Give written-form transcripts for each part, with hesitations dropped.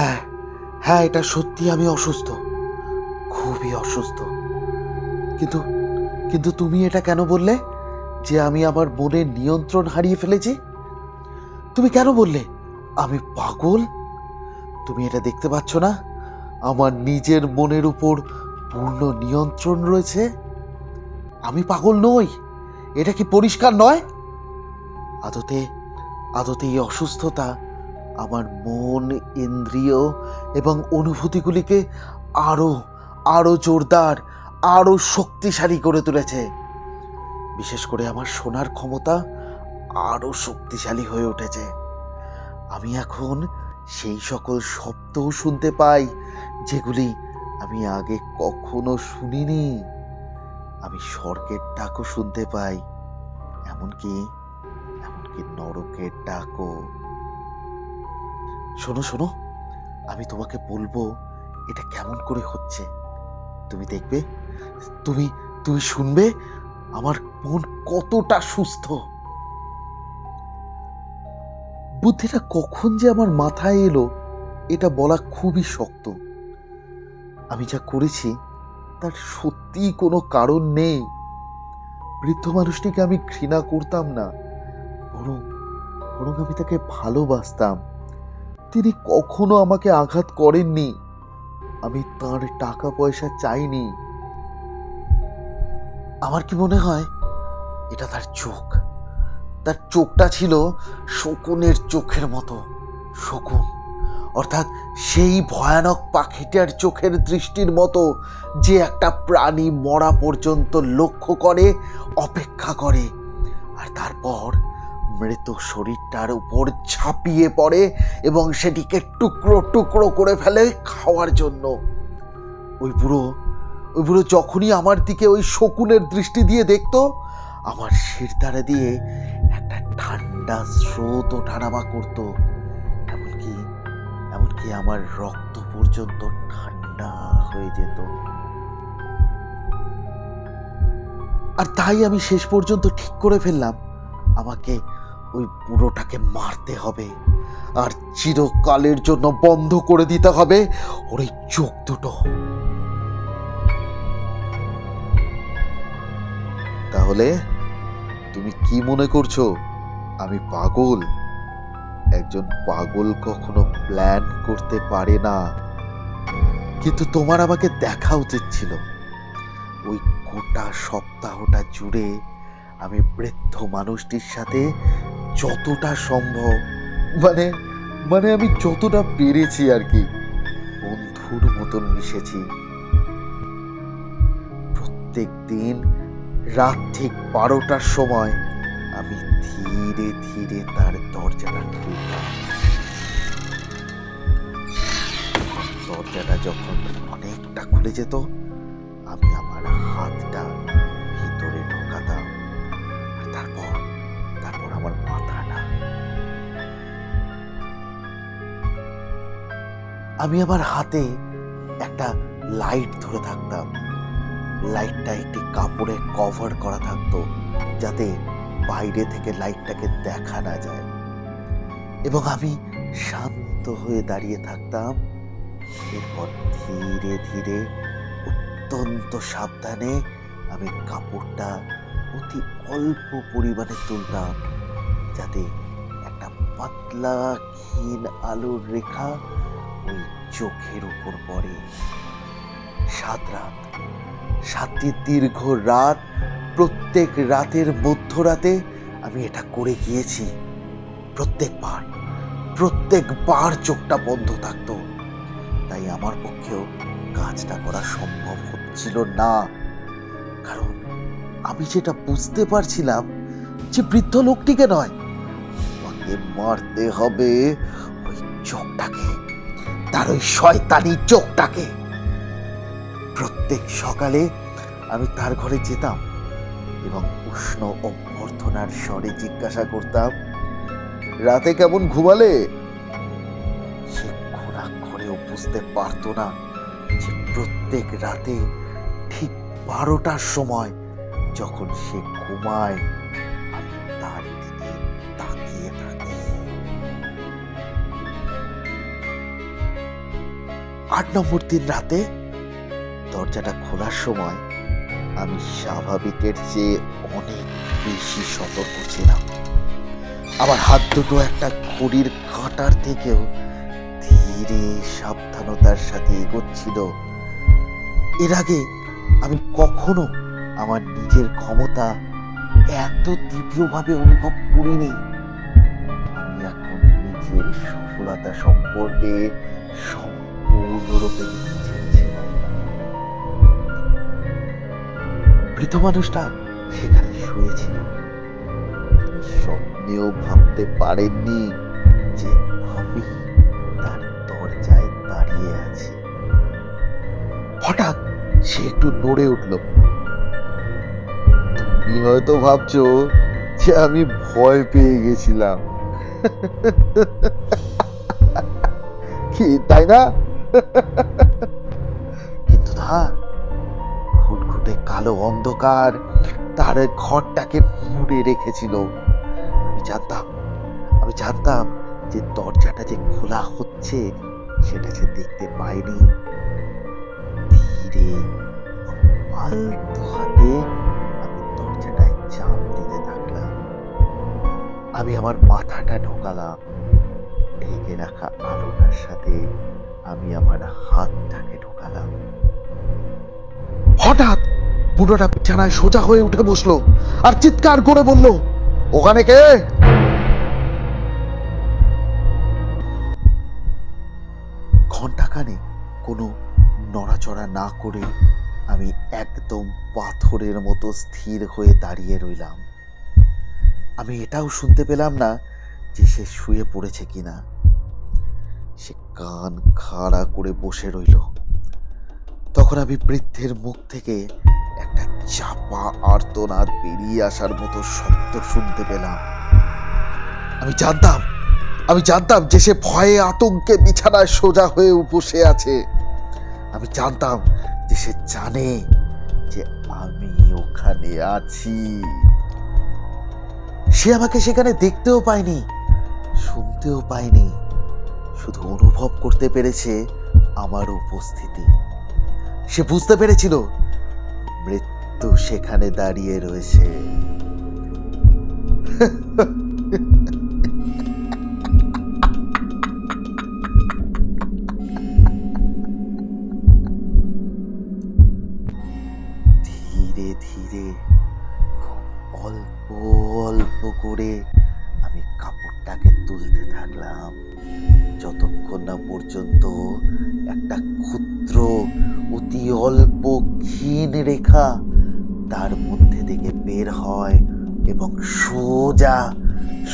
হ্যাঁ হ্যাঁ, এটা সত্যি, আমি অসুস্থ, খুবই অসুস্থ। কিন্তু কিন্তু তুমি এটা কেন বললে যে আমি আমার মনের নিয়ন্ত্রণ হারিয়ে ফেলেছি? তুমি কেন বললে আমি পাগল? তুমি এটা দেখতে পাচ্ছ না আমার নিজের মনের উপর পূর্ণ নিয়ন্ত্রণ রয়েছে? আমি পাগল নই, এটা কি পরিষ্কার নয়? আদতে আদতে এই অসুস্থতা আমার মন, ইন্দ্রিয় এবং অনুভূতিগুলিকে আরো আরো জোরদার, আরো শক্তিশালী করে তুলেছে। বিশেষ করে আমার শোনার ক্ষমতা আরো শক্তিশালী হয়ে উঠেছে। আমি এখন সেই সকল শব্দও শুনতে পাই যেগুলি আমি আগে কখনো শুনিনি। আমি স্বর্গের ডাকও শুনতে পাই, এমনকি এমনকি নরকের ডাকও। শোনো শোনো, আমি তোমাকে বলবো এটা কেমন করে হচ্ছে। তুমি দেখবে, তুমি তুমি শুনবে আমার মন কতটা সুস্থ। বুদ্ধিটা কখন যে আমার মাথায় এলো এটা বলা খুবই শক্ত। আমি যা করেছি তার সত্যিই কোনো কারণ নেই। বৃদ্ধ মানুষটিকে আমি ঘৃণা করতাম না, বরং বরং আমি তাকে ভালোবাসতাম। তিনি কখনো আমাকে আঘাত করেননি। আমি তার টাকা পয়সা চাইনি। আমার কি মনে হয় এটা তার চোখ। তার চোখটা ছিল শকুনের চোখের মতো। শকুন অর্থাৎ সেই ভয়ানক পাখিটার চোখের দৃষ্টির মতো যে একটা প্রাণী মরা পর্যন্ত লক্ষ্য করে, অপেক্ষা করে, আর তারপর মৃত শরীরটার উপর ঝাঁপিয়ে পড়ে এবং সেটিকে টুকরো টুকরো করে ফেলে খাওয়ার জন্য। ওই বুড়ো যখনই আমার দিকে ওই শকুনের দৃষ্টি দিয়ে দেখতো, আমার শিরদাঁড়া দিয়ে একটা ঠান্ডা স্রোত ওঠানামা করতো। এমনকি এমনকি আমার রক্ত পর্যন্ত ঠান্ডা হয়ে যেত। আর তাই আমি শেষ পর্যন্ত ঠিক করে ফেললাম আমাকে ওই বুড়োটাকে মারতে হবে, আর চিরকালের জন্য বন্ধ করে দিতে হবে ওর এই চোখ দুটো। তাহলে তুমি কি মনে করছো আমি পাগল? একজন পাগল কখনো প্ল্যান করতে পারে না। কিন্তু তোমার আমাকে দেখা উচিত ছিল। ওই গোটা সপ্তাহটা জুড়ে আমি বৃদ্ধ মানুষটির সাথে যতটা সম্ভব, মানে মানে আমি যতটা পেরেছি আর কি, বন্ধুর মতন মিশেছি। প্রত্যেক দিন রাত ঠিক 12টার সময় আমি ধীরে ধীরে তার দরজাটা খুলতাম। দরজাটা যখন অনেকটা খুলে যেত, আমি আমার হাতটা ভিতরে ঢোকাতাম, আর তারপর তারপর আমার মাথাটা। আমি আমার হাতে একটা লাইট ধরে থাকতাম। লাইটটা একটি কাপড়ে কভার করা থাকতো যাতে বাইরে থেকে লাইটটাকে দেখা না যায়, এবং আমি শান্ত হয়ে দাঁড়িয়ে থাকতাম। এরপর ধীরে ধীরে অত্যন্ত সাবধানে আমি কাপড়টা অতি অল্প পরিমাণে তুলতাম, যাতে একটা পাতলা ক্ষীণ আলোর রেখা ওই চোখের উপর পড়ে। 7টি দীর্ঘ রাত, প্রত্যেক রাতের মধ্যরাতে আমি এটা করে গিয়েছি। প্রত্যেকবার চোখটা বন্ধ থাকতো। তাই আমার পক্ষেও কাজটা করা সম্ভব হচ্ছিল না, কারণ আমি যেটা বুঝতে পারছিলাম যে বৃদ্ধ লোকটিকে নয়, আমাকে মারতে হবে ওই চোখটাকে, তার ওই শয়তানি চোখটাকে। প্রত্যেক সকালে আমি তার ঘরে যেতাম এবং উষ্ণ অভ্যর্থনার স্বরে জিজ্ঞাসা করতাম, রাতে কেমন ঘুমালে? সে ঘুণাক্ষরেও বুঝতে পারতো না যে প্রত্যেক রাতে ঠিক 12টার সময় যখন সে ঘুমায়, আমি তার দিকে তাকিয়ে থাকি। 8 নম্বর দিন রাতে দরজাটা খোলার সময় আমি স্বাভাবিকের চেয়ে অনেক বেশি সতর্ক ছিলাম। আমার হাত দুটো একটা ঘড়ির কাঁটার থেকেও ধীরে সাবধানতার সাথে এগোচ্ছিল। এর আগে আমি কখনো আমার নিজের ক্ষমতা এত তীব্রভাবে অনুভব করিনি। আমি এখন নিজের সফলতা সম্পর্কে সম্পূর্ণরূপে নিশ্চিত ছিলাম। মৃত মানুষটা সেখানে শুয়েছিল। স্বপ্নেও ভাবতে পারেননি যে আমি তার দরজায় দাঁড়িয়ে আছি। হঠাৎ সে একটু নড়ে উঠল। তুমি হয়তো ভাবছো যে আমি ভয় পেয়ে গেছিলাম, কি তাই না? কিন্তু না, ঘুটঘুটে কালো অন্ধকার তার ঘরটাকে মুড়ে রেখেছিল। আমি জানতাম যে দরজাটা যে খোলা হচ্ছে সেটা সে দেখতে পায়নি। ধীরে আলতো হাতে আমি দরজাটায় চাপ দিতে থাকলাম। আমি আমার মাথাটা ঢোকালাম। ঢেকে রাখা আলোটার সাথে আমি আমার হাতটাকে ঢোকালাম। হঠাৎ বুড়োটা বিছানায় সোজা হয়ে উঠে বসলো আর চিৎকার করে বলল, ওখানে কে? ঘন্টাখানে কোনো নড়াচড়া না করে আমি একদম পাথরের মতো স্থির হয়ে দাঁড়িয়ে রইলাম। আমি এটাও শুনতে পেলাম না যে সে শুয়ে পড়েছে কিনা। সে কান খাড়া করে বসে রইল। তখন আমি বৃদ্ধের মুখ থেকে একটা চাপা আর্তনাদ বেরিয়ে আসার মতো শব্দ শুনতে পেলাম। আমি জানতাম যে সে ভয়ে আতঙ্কে বিছানায় সোজা হয়ে বসে আছে। আমি জানতাম যে সে জানে যে আমি ওখানে আছি। সে আমাকে সেখানে দেখতেও পায়নি, শুনতেও পায়নি, শুধু অনুভব করতে পেরেছে আমার উপস্থিতি। সে বুঝতে পেরেছিল মৃত্যু সেখানে দাঁড়িয়ে রয়েছে। ধীরে ধীরে অল্প অল্প করে আমি কাপড়টাকে তুলতে থাকলাম, যতক্ষণ না পর্যন্ত একটা ক্ষুদ্র অতি অল্প ক্ষীণ রেখা তার মধ্যে থেকে বের হয় এবং সোজা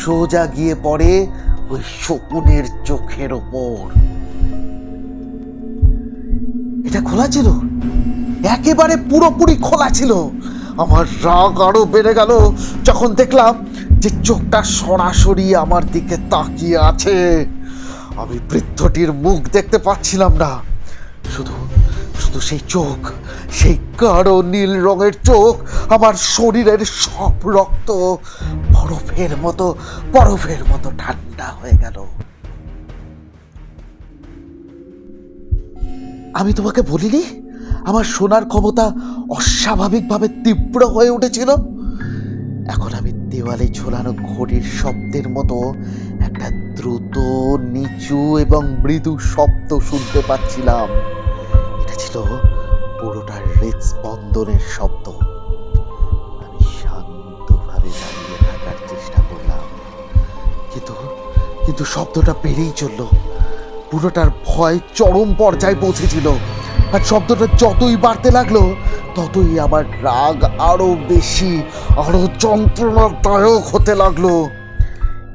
সোজা গিয়ে পড়ে ওই শকুনের চোখের ওপর। এটা খোলা ছিল, একেবারে পুরোপুরি খোলা ছিল। আমার রাগ আরো বেড়ে গেল যখন দেখলাম যে চোখটা সরাসরি আমার দিকে তাকিয়ে আছে। আমি বৃদ্ধটির মুখ দেখতে পাচ্ছিলাম না, শুধু শুধু সেই চোখ, সেই গাঢ় নীল রঙের চোখ। আমার শরীরের সব রক্ত বরফের মতো ঠান্ডা হয়ে গেল। আমি তোমাকে বলিনি আমার শোনার ক্ষমতা অস্বাভাবিকভাবে তীব্র হয়ে উঠেছিল? এখন আমি দেওয়ালে ঝোলানো ঘড়ির শব্দের মতো একটা দ্রুত, নিচু এবং মৃদু শব্দ শুনতে পাচ্ছিলাম। এটা ছিল পুরোটার হৃদস্পন্দনের শব্দ। আমি শান্তভাবে দাঁড়িয়ে থাকার চেষ্টা করলাম, কিন্তু শব্দটা বেড়েই চলল। পুরোটার ভয় চরম পর্যায়ে পৌঁছেছিল, আর শব্দটা যতই বাড়তে লাগলো ততই আমার রাগ আরো বেশি, আরো যন্ত্রণাদায়ক হতে লাগলো।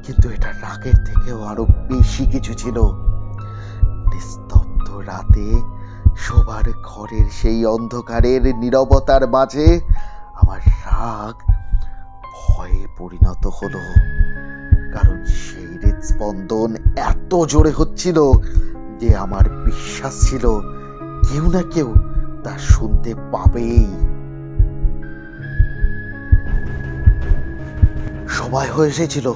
কিন্তু এটা রাগের থেকেও আরো বেশি কিছু ছিল। নিস্তব্ধ রাতে শোবার ঘরের সেই অন্ধকারের নীরবতার মাঝে আমার রাগ ভয়ে পরিণত হলো, কারণ সেই হৃদস্পন্দন এত জোরে হচ্ছিল যে আমার বিশ্বাস ছিল কেউ না কেউ তা শুনতে পাবেই। সময় হয়ে এসেছিল।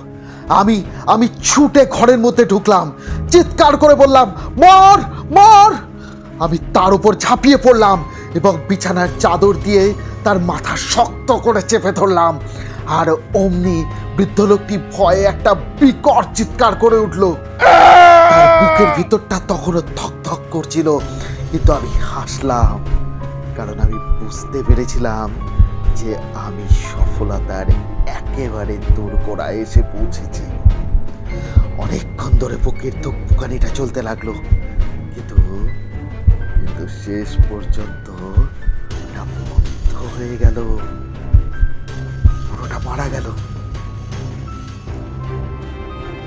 আমি ছুটে ঘরের মধ্যে ঢুকলাম, চিৎকার করে বললাম, মর মর। আমি তার উপর ঝাঁপিয়ে পড়লাম এবং বিছানার চাদর দিয়ে তার মাথা শক্ত করে চেপে ধরলাম। আর অমনি বৃদ্ধ লোকটি ভয়ে একটা বিকট চিৎকার করে উঠল। তার বুকের ভিতরটা তখনও ধক ধক করছিল, কিন্তু আমি হাসলাম, কারণ আমি বুঝতে পেরেছিলাম যে আমি সফলতার একেবারে দোরগোড়ায় এসে পৌঁছেছি। অনেকক্ষণ ধরে বুকের ধুকপুকানিটা চলতে লাগলো, কিন্তু কিন্তু শেষ পর্যন্ত ওটা বন্ধ হয়ে গেল। পুরোটা মারা গেল।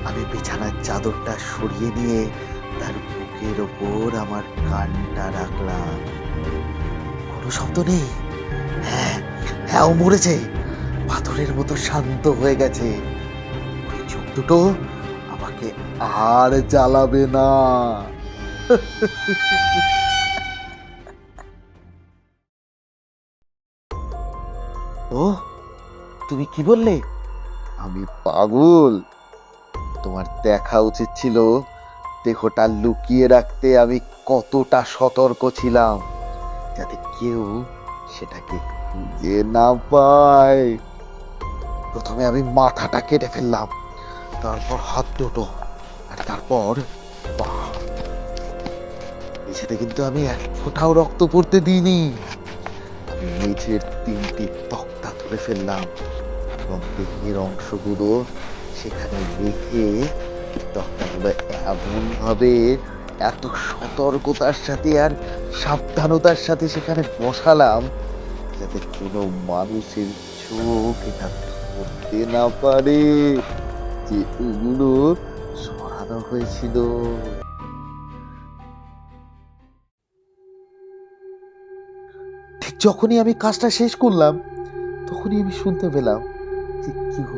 আমি বিছানার চাদরটা সরিয়ে নিয়ে তার বুকের ওপর আমার কানটা রাখলাম। কোনো শব্দ নেই। হ্যাঁ হ্যাঁ, ও মরেছে, পাথরের মতো শান্ত হয়ে গেছে। ওই চোখ দুটো আমাকে আর জ্বালাবে না। ও, তুমি কি বললে? আমি পাগল। তোমার দেখা উচিত ছিল দেহটা লুকিয়ে রাখতে আমি কতটা সতর্ক ছিলাম, যাতে কেউ সেটাকে খুঁজে না পায়। প্রথমে আমি মাথাটা কেটে ফেললাম, তারপর হাত দুটো, আর তারপর পা। এছাড়া কিন্তু আমি এক ফোঁটাও রক্ত পড়তে দিইনি। আমি মেঝের 3টি তক্তা তুলে ফেললাম এবং দেহের অংশগুলো সেখানে রেখে তক্তাগুলো এমন ভাবে, এত সতর্কতার সাথে আর সাবধানতার সাথে সেখানে বসালাম, যাতে কোনো মানুষের চোখ এটা ধরতে না পারে যে ওগুলো সরানো হয়েছিল। ঠিক যখনই আমি কাজটা শেষ করলাম, তখনই আমি শুনতে পেলাম যে কেউ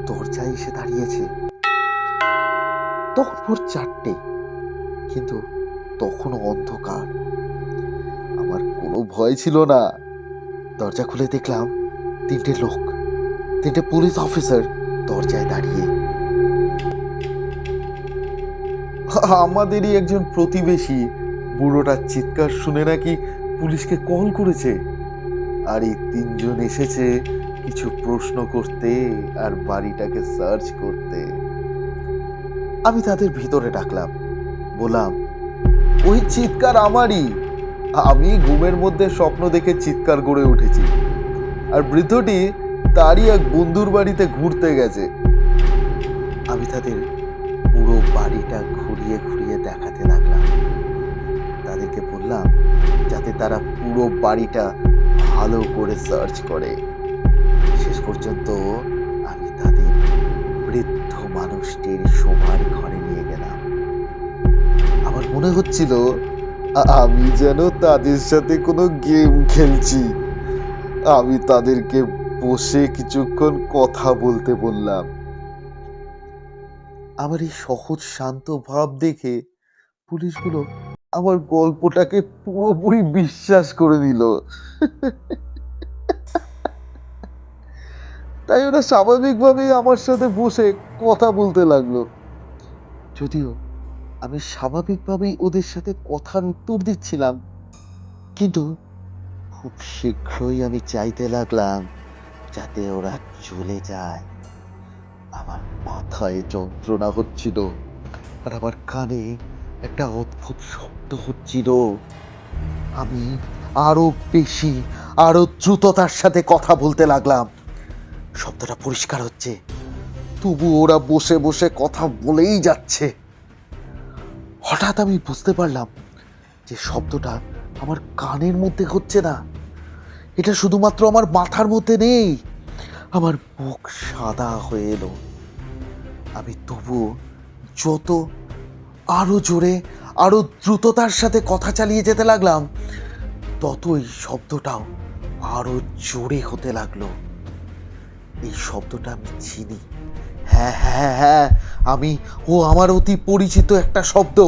দরজায় এসে দাঁড়িয়েছে। তখন ভোর 4টে, কিন্তু তখনও অন্ধকার। আমার কোনো ভয় ছিল না। দরজা খুলে দেখলাম 3টে লোক, 3টে পুলিশ অফিসার দরজায় দাঁড়িয়ে। আমাদেরই একজন প্রতিবেশী বুড়োটার চিৎকার শুনে নাকি পুলিশকে কল করেছে, আর এই 3জন এসেছে কিছু প্রশ্ন করতে আর বাড়িটাকে সার্চ করতে। আমি তাদের ভিতরে ডাকলাম, বললাম, ওই চিৎকার আমারই। আমি ঘুমের মধ্যে স্বপ্ন দেখে চিৎকার করে উঠেছি, আর বৃদ্ধটি তারই এক বন্ধুর বাড়িতে ঘুরতে গেছে। আমি তাদের পুরো বাড়িটা ঘুরিয়ে ঘুরিয়ে দেখাতে লাগলাম। তাদেরকে বললাম যাতে তারা পুরো বাড়িটা ভালো করে সার্চ করে। শেষ পর্যন্ত আমি তাদের বৃদ্ধ মানুষটির শোবার ঘরে নিয়ে গেলাম। আমার মনে হচ্ছিল আমি যেন তাদের সাথে কোনো গেম খেলছি। আমি তাদেরকে বসে কিছুক্ষণ কথা বলতে বললাম। আমার এই সহজ শান্ত ভাব দেখে পুলিশগুলো আমার গল্পটাকে পুরোপুরি বিশ্বাস করে নিল। তাই ওরা স্বাভাবিকভাবেই আমার সাথে বসে কথা বলতে লাগলো। যদিও আমি স্বাভাবিকভাবেই ওদের সাথে কথার উত্তর দিচ্ছিলাম, কিন্তু খুব শীঘ্রই আমি চাইতে লাগলাম যাতে ওরা চলে যায়। আমার মাথায় যন্ত্রণা হচ্ছিল, আর আমার কানে একটা অদ্ভুত শব্দ হচ্ছিল। আমি আরো বেশি, আরো দ্রুততার সাথে কথা বলতে লাগলাম। শব্দটা পরিষ্কার হচ্ছে, তবু ওরা বসে বসে কথা বলেই যাচ্ছে। হঠাৎ আমি বুঝতে পারলাম যে শব্দটা আমার কানের মধ্যে হচ্ছে না, এটা শুধুমাত্র আমার মাথার মধ্যে নেই। আমার মুখ সাদা হয়ে এলো। আমি তবু যত আরো জোরে, আরো দ্রুততার সাথে কথা চালিয়ে যেতে লাগলাম, ততই শব্দটাও আরো জোরে হতে লাগলো। এই শব্দটা আমি চিনি। হ্যাঁ হ্যাঁ হ্যাঁ, আমার অতি পরিচিত একটা শব্দ।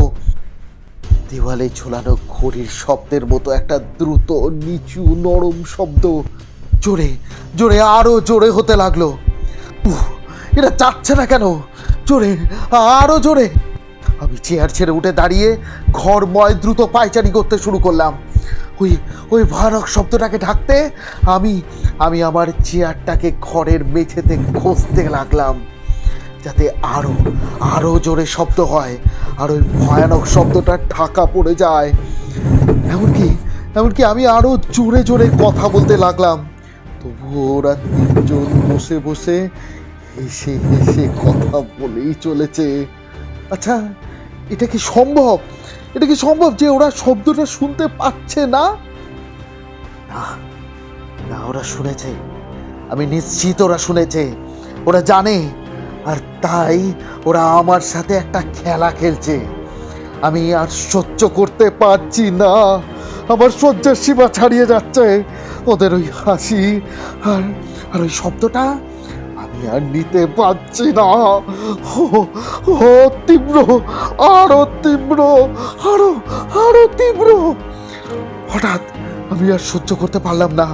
দেওয়ালে ঝোলানো ঘড়ির শব্দের মতো একটা দ্রুত, নিচু, নরম শব্দ। জোরে জোরে, আরো জোরে হতে লাগলো। এটা যাচ্ছে না কেন? জোরে, আরো জোরে। আমি চেয়ার ছেড়ে উঠে দাঁড়িয়ে ঘরময় দ্রুত পায়চারি করতে শুরু করলাম। ওই ওই ভয়ানক শব্দটাকে ঢাকতে আমি আমি আমার চেয়ারটাকে ঘরের মেঝেতে ঘষতে লাগলাম, যাতে আরো আরো জোরে শব্দ হয় আর ওই ভয়ানক শব্দটা ঢাকা পড়ে যায়। এমনকি এমনকি আমি আরো জোরে জোরে কথা বলতে লাগলাম। তবুও ওরা তিনজন বসে বসে হেসে হেসে কথা বলেই চলেছে। আচ্ছা, এটা কি সম্ভব? এটা কি সম্ভব যে ওরা শব্দটা শুনতে পাচ্ছে না? না না, ওরা শুনেছে। আমি নিশ্চিত ওরা শুনেছে, ওরা জানে। আর তাই ওরা আমার সাথে একটা খেলা খেলছে। আমি আর সহ্য করতে পারছি না, আমার সহ্যের সীমা ছাড়িয়ে যাচ্ছে। ওদের ওই হাসি আর আর ওই শব্দটা আমি আর নিতে পারছি না। ও ও তীব্র, আরো তীব্র, আরো আরো তীব্র। হঠাৎ আমি আর সহ্য করতে পারলাম না।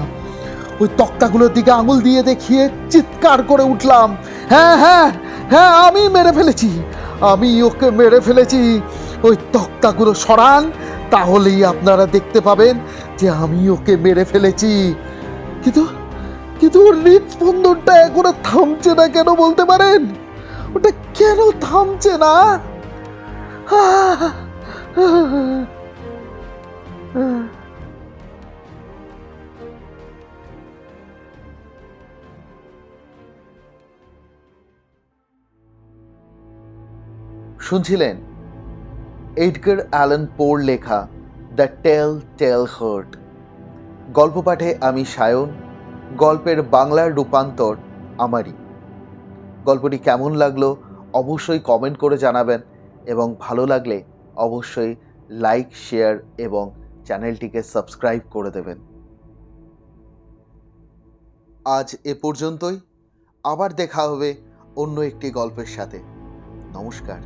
ওই তক্তাগুলোর দিকে আঙুল দিয়ে দেখিয়ে চিৎকার করে উঠলাম, হ্যাঁ হ্যাঁ হ্যাঁ, আমি মেরে ফেলেছি, আমি ওকে মেরে ফেলেছি। ওই তক্তাগুলো সরান, তাহলেই আপনারা দেখতে পাবেন যে আমি ওকে মেরে ফেলেছি। কিন্তু কিন্তু ওর হৃদস্পন্দনটা এখনো থামছে না কেন বলতে পারেন? ওটা কেন থামছে না? শুনছিলেন এডগার অ্যালান পোর লেখা দ্য টেল টেল হার্ট। গল্প পাঠে আমি সায়ন, গল্পের বাংলার রূপান্তর আমারই। গল্পটি কেমন লাগলো অবশ্যই কমেন্ট করে জানাবেন, এবং ভালো লাগলে অবশ্যই লাইক, শেয়ার এবং চ্যানেলটিকে সাবস্ক্রাইব করে দেবেন। আজ এ পর্যন্তই। আবার দেখা হবে অন্য একটি গল্পের সাথে। নমস্কার।